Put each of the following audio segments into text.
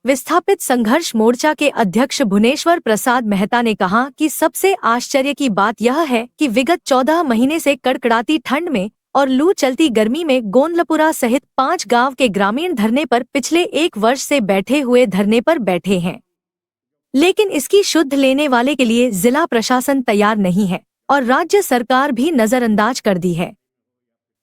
विस्थापित संघर्ष मोर्चा के अध्यक्ष भुवनेश्वर प्रसाद मेहता ने कहा कि सबसे आश्चर्य की बात यह है कि विगत 14 महीने से कड़कड़ाती ठंड में और लू चलती गर्मी में गोंदलपुरा सहित 5 गांव के ग्रामीण धरने पर पिछले 1 वर्ष से बैठे हुए धरने पर बैठे हैं, लेकिन इसकी शुद्ध लेने वाले के लिए जिला प्रशासन तैयार नहीं है और राज्य सरकार भी नजरअंदाज कर दी है।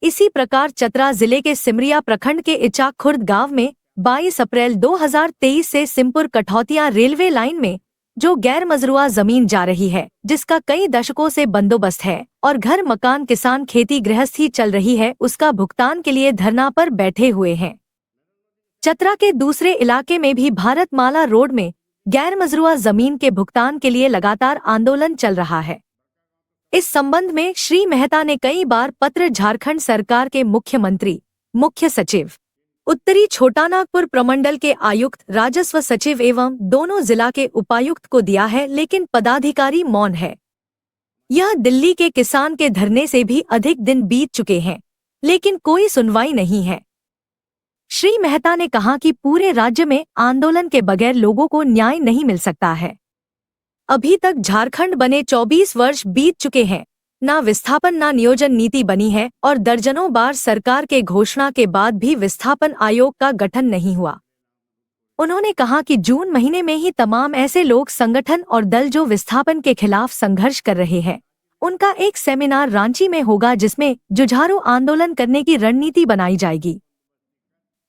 इसी प्रकार चतरा जिले के सिमरिया प्रखंड के इचाक खुर्द गांव में 22 अप्रैल 2023 से सिमपुर कठौतिया रेलवे लाइन में जो गैर मजरूआ जमीन जा रही है, जिसका कई दशकों से बंदोबस्त है और घर मकान किसान खेती गृहस्थी चल रही है, उसका भुगतान के लिए धरना पर बैठे हुए हैं। चतरा के दूसरे इलाके में भी भारतमाला रोड में गैर मजरूआ जमीन के भुगतान के लिए लगातार आंदोलन चल रहा है। इस संबंध में श्री मेहता ने कई बार पत्र झारखंड सरकार के मुख्यमंत्री, मुख्य सचिव, उत्तरी छोटानागपुर प्रमंडल के आयुक्त, राजस्व सचिव एवं दोनों जिला के उपायुक्त को दिया है, लेकिन पदाधिकारी मौन है। यह दिल्ली के किसान के धरने से भी अधिक दिन बीत चुके हैं, लेकिन कोई सुनवाई नहीं है। श्री मेहता ने कहा कि पूरे राज्य में आंदोलन के बगैर लोगों को न्याय नहीं मिल सकता है। अभी तक झारखंड बने 24 वर्ष बीत चुके हैं, ना विस्थापन ना नियोजन नीति बनी है और दर्जनों बार सरकार के घोषणा के बाद भी विस्थापन आयोग का गठन नहीं हुआ। उन्होंने कहा कि जून महीने में ही तमाम ऐसे लोग, संगठन और दल जो विस्थापन के खिलाफ संघर्ष कर रहे हैं, उनका एक सेमिनार रांची में होगा, जिसमें जुझारू आंदोलन करने की रणनीति बनाई जाएगी।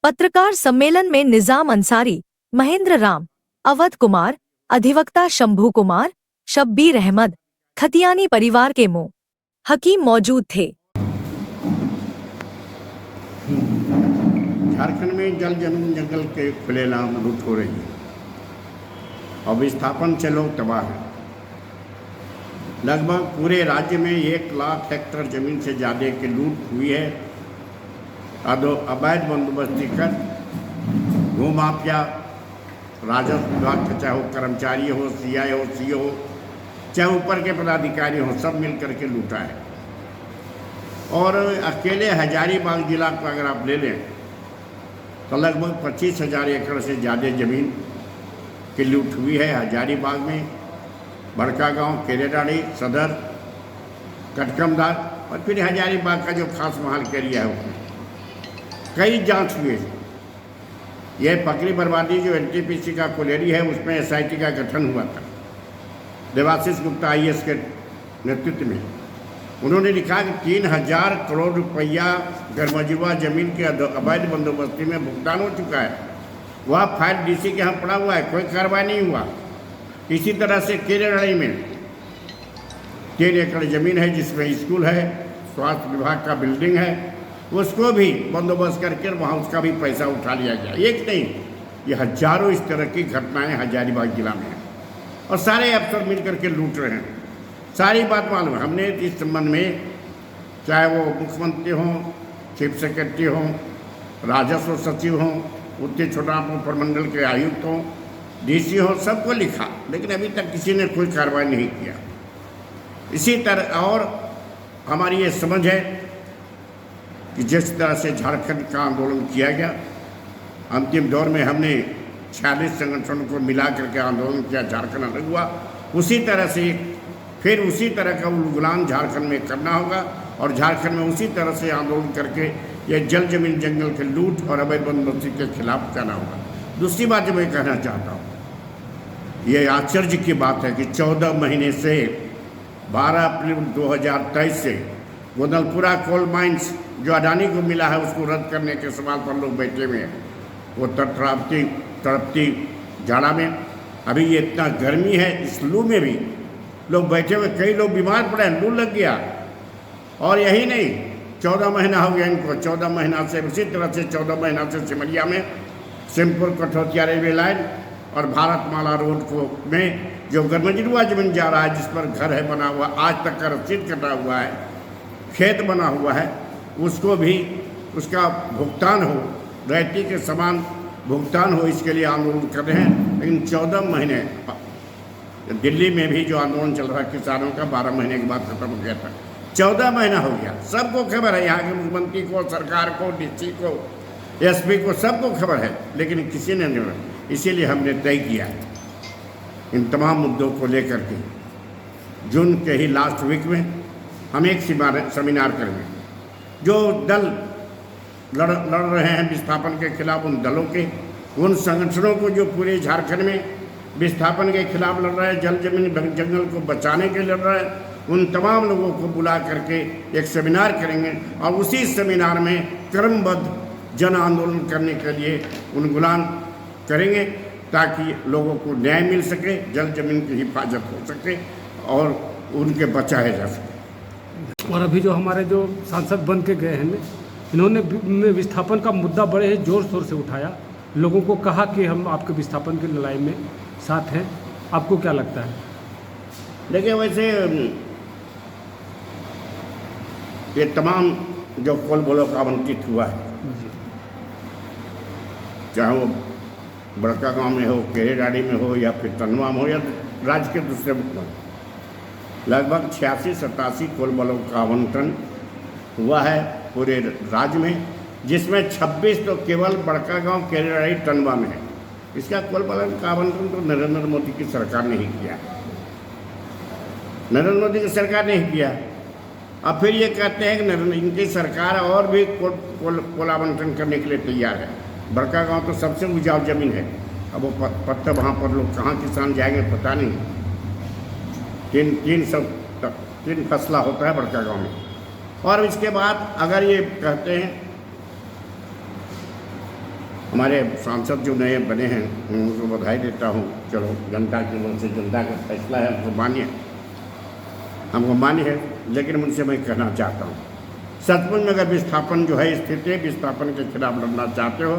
पत्रकार सम्मेलन में निजाम अंसारी, महेंद्र राम, अवध कुमार, अधिवक्ता शंभू कुमार, शब्बीर अहमद, खतियानी परिवार के मो हकीम मौजूद थे। झारखंड में जल जमीन जंगल के खुलेआम लूट हो रही है और विस्थापन से लोग तबाह हैं। लगभग पूरे राज्य में 1 लाख हेक्टेयर जमीन से ज़्यादा की लूट हुई है। अवैध बंदोबस्ती कर भूमाफिया, राजस्व विभाग के चाहे वो कर्मचारी हो, सीआई हो, सीओ हो, चाहे ऊपर के पदाधिकारी हो, सब मिल करके लूटा है। और अकेले हजारीबाग जिला को अगर आप ले लें तो लगभग 25,000 एकड़ से ज़्यादा ज़मीन की लूट हुई है। हजारीबाग में बड़का गांव, केरेडाड़ी, सदर, कटकमदार और फिर हजारीबाग का जो खास महल के एरिया है उसमें कई जांच हुए। यह पकड़ी बर्बादी जो एनटीपीसी का कोलेरी है, उसमें एसआईटी का गठन हुआ था देवाशीष गुप्ता आईएएस के नेतृत्व में। उन्होंने लिखा कि 3,000 करोड़ रुपया गरमजुआ जमीन के अवैध बंदोबस्ती में भुगतान हो चुका है। वह फाइल डीसी के यहाँ पड़ा हुआ है, कोई कार्रवाई नहीं हुआ। इसी तरह से केरेडाड़ी में 3 एकड़ जमीन है जिसमें स्कूल है, स्वास्थ्य विभाग का बिल्डिंग है, उसको भी बंदोबस्त करके वहाँ उसका भी पैसा उठा लिया गया। एक नहीं, ये हजारों इस तरह की घटनाएं हजारीबाग जिला में हैं और सारे अफसर मिल करके लूट रहे हैं। सारी बात मालूम है। हमने इस संबंध में चाहे वो मुख्यमंत्री हों, चीफ सेक्रेटरी हों, राजस्व सचिव हों, उत्तरी छोटानागपुर प्रमंडल के आयुक्त हों, डीसी हों, सबको लिखा, लेकिन अभी तक किसी ने कोई कार्रवाई नहीं किया। इसी तरह और हमारी ये समझ है कि जिस तरह से झारखंड का आंदोलन किया गया, अंतिम दौर में हमने 46 संगठनों को मिला करके आंदोलन किया, झारखंड अलग हुआ, उसी तरह से फिर उसी तरह का उलगुलान झारखंड में करना होगा और झारखंड में उसी तरह से आंदोलन करके ये जल जमीन जंगल के लूट और अवैध बंदोबस्ती के खिलाफ करना होगा। दूसरी बात जो मैं कहना चाहता हूँ, ये आश्चर्य की बात है कि 14 महीने से 12 अप्रैल 2023 से गोंदलपुरा कोल माइंस जो अडानी को मिला है उसको रद्द करने के सवाल पर लोग बैठे हुए हैं। वो तड़पती जाड़ा में, अभी ये इतना गर्मी है, इस लू में भी लोग बैठे हुए, कई लोग बीमार पड़े, लू लग गया। और यही नहीं, 14 महीना हो गया इनको, 14 महीना से उसी तरह से 14 महीना से सिमरिया में सिमपुर कठौतिया रेलवे लाइन और भारतमाला रोड को में जो गरमजुआ जमीन जा रहा है, जिस पर घर है बना हुआ, आज तक का रसीद कटा हुआ है, खेत बना हुआ है, उसको भी उसका भुगतान हो, रैयती के समान भुगतान हो, इसके लिए आंदोलन कर रहे हैं। लेकिन 14 महीने, दिल्ली में भी जो आंदोलन चल रहा है किसानों का 12 महीने के बाद खत्म हो गया था, 14 महीना हो गया। सबको खबर है, यहाँ के मुख्यमंत्री को, सरकार को, डीसी को, एसपी को, सबको खबर है, लेकिन किसी ने नहीं। इसीलिए हमने तय किया है इन तमाम मुद्दों को लेकर के जून के ही लास्ट वीक में हम एक सेमिनार करेंगे। जो दल लड़ रहे हैं विस्थापन के खिलाफ, उन दलों के, उन संगठनों को जो पूरे झारखंड में विस्थापन के खिलाफ लड़ रहे हैं, जल जमीन जंगल को बचाने के लड़ रहे हैं, उन तमाम लोगों को बुला करके एक सेमिनार करेंगे और उसी सेमिनार में क्रमबद्ध जन आंदोलन करने के लिए उन्मूलन करेंगे ताकि लोगों को न्याय मिल सके, जल जमीन की हिफाजत हो सके और उनके बचाए जा सके। और अभी जो हमारे जो सांसद बन के गए हैं, इन्होंने विस्थापन का मुद्दा बड़े ही जोर शोर से उठाया, लोगों को कहा कि हम आपके विस्थापन की लड़ाई में साथ हैं। आपको क्या लगता है? देखिए, वैसे ये तमाम जो कोल ब्लॉक आवंटित हुआ है, चाहे वो बड़का गांव में हो, केरेडाड़ी में हो या फिर टनवा में हो या राज्य के दूसरे में, लगभग 86-87 कोल ब्लॉक का आवंटन हुआ है पूरे राज्य में, जिसमें 26 तो केवल बड़का गांव, केरेडाड़ी, टनवा में है। इसका कोल ब्लॉक का आवंटन तो नरेंद्र मोदी की सरकार ने ही किया, नरेंद्र मोदी की सरकार ने ही किया। अब फिर ये कहते हैं कि इनकी सरकार और भी कोल आवंटन करने के लिए तैयार है। बड़का गांव तो सबसे उपजाऊ जमीन है, अब वो पत्ता वहाँ पर लोग कहाँ किसान जाएंगे पता नहीं। तीन फसला होता है बड़का गांव में। और इसके बाद अगर ये कहते हैं, हमारे सांसद जो नए बने हैं उनको बधाई देता हूँ, चलो जनता की ओर से जनता का फैसला है, हमको मान्य है, लेकिन उनसे मैं कहना चाहता हूँ, सचमुच में अगर विस्थापन जो है स्थिति, विस्थापन के खिलाफ लड़ना चाहते हो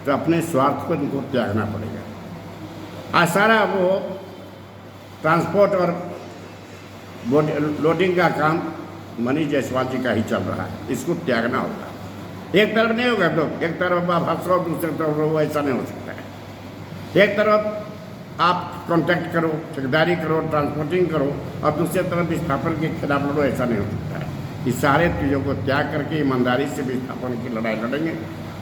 तो अपने स्वार्थ को इनको त्यागना पड़ेगा। आज सारा वो ट्रांसपोर्ट और लोडिंग का काम मनीष जायसवाल जी का ही चल रहा है, इसको त्यागना होगा। एक तरफ नहीं होगा तो एक तरफ आप हंसो, दूसरी तरफ वो, ऐसा नहीं हो सकता है। एक तरफ आप कॉन्टैक्ट करो, ठेकेदारी करो, ट्रांसपोर्टिंग करो और दूसरी तरफ विस्थापन के खिलाफ लड़ो, ऐसा नहीं हो सकता है। इस सारे चीज़ों को त्याग करके ईमानदारी से विस्थापन की लड़ाई लड़ेंगे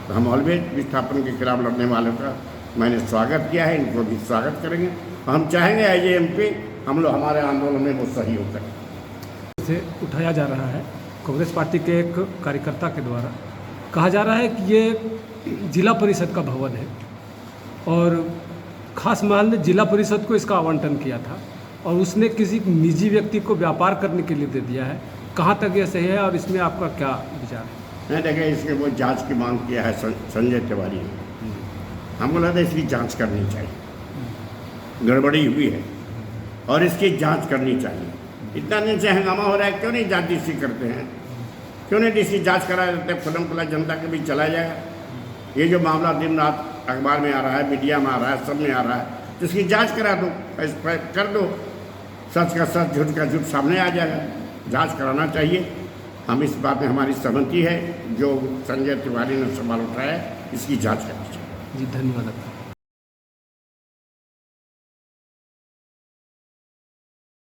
तो हम ऑलवेज विस्थापन के खिलाफ लड़ने वालों का मैंने स्वागत किया है, इनको भी स्वागत करेंगे। हम चाहेंगे एज ए MP हम लोग हमारे आंदोलन में वो सहयोग करें। से उठाया जा रहा है कांग्रेस पार्टी के एक कार्यकर्ता के द्वारा, कहा जा रहा है कि ये जिला परिषद का भवन है और खास महल ने जिला परिषद को इसका आवंटन किया था और उसने किसी निजी व्यक्ति को व्यापार करने के लिए दे दिया है। कहाँ तक ये सही है और इसमें आपका क्या विचार है? नहीं, देखिए, इसके वो जांच की मांग किया है संजय तिवारी ने। हमको लगता है इसकी जांच करनी चाहिए, गड़बड़ी हुई है और इसकी जांच करनी चाहिए। इतना दिन से हंगामा हो रहा है, क्यों नहीं जांच DC करते हैं? क्यों नहीं DC जांच करा देते? खुलम खुला जनता के बीच चला जाएगा। ये जो मामला दिन रात अखबार में आ रहा है, मीडिया में आ रहा है, सब में आ रहा है, तो इसकी जांच करा दो, कर दो, सच का सच, झूठ का झूठ सामने आ जाएगा। जांच कराना चाहिए। हम इस बात में हमारी सहमति है, जो संजय तिवारी ने सवाल उठाया, इसकी जांच करनी चाहिए। जी, धन्यवाद।